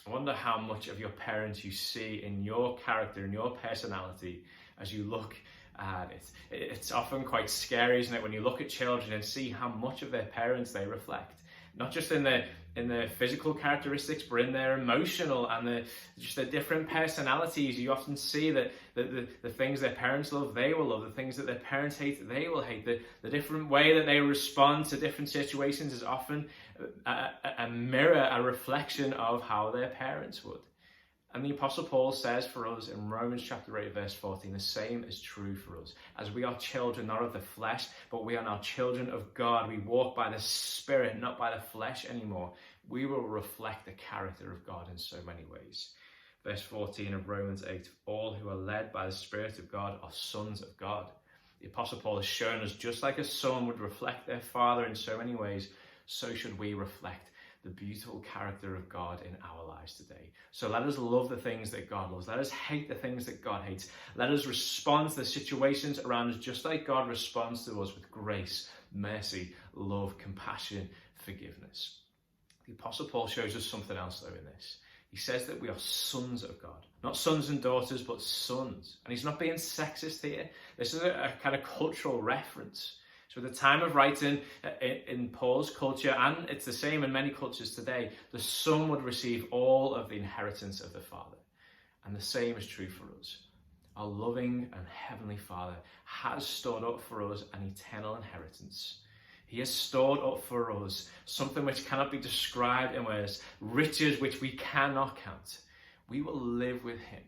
I wonder how much of your parents you see in your character, in your personality, as you look at it. It's often quite scary, isn't it, when you look at children and see how much of their parents they reflect. Not just in their physical characteristics, but in their emotional and just their different personalities. You often see that the things their parents love, they will love. The things that their parents hate, they will hate. The different way that they respond to different situations is often a mirror, a reflection of how their parents would. And the Apostle Paul says for us in Romans chapter 8, verse 14, the same is true for us. As we are children, not of the flesh, but we are now children of God. We walk by the Spirit, not by the flesh anymore. We will reflect the character of God in so many ways. Verse 14 of Romans 8, all who are led by the Spirit of God are sons of God. The Apostle Paul has shown us just like a son would reflect their father in so many ways, so should we reflect the beautiful character of God in our lives today. So let us love the things that God loves. Let us hate the things that God hates. Let us respond to the situations around us just like God responds to us with grace, mercy, love, compassion, forgiveness. The Apostle Paul shows us something else though in this. He says that we are sons of God. Not sons and daughters, but sons. And he's not being sexist here. This is a kind of cultural reference. So at the time of writing in Paul's culture, and it's the same in many cultures today, the son would receive all of the inheritance of the father. And the same is true for us. Our loving and heavenly Father has stored up for us an eternal inheritance. He has stored up for us something which cannot be described in words, riches which we cannot count. We will live with him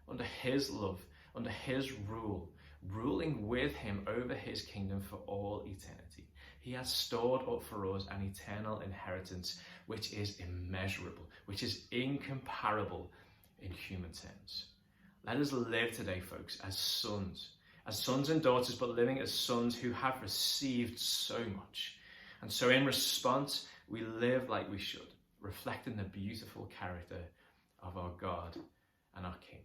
under his love, under his rule, ruling with him over his kingdom for all eternity. He has stored up for us an eternal inheritance which is immeasurable, which is incomparable in human terms. Let us live today, folks, as sons and daughters, but living as sons who have received so much. And so in response, we live like we should, reflecting the beautiful character of our God and our King.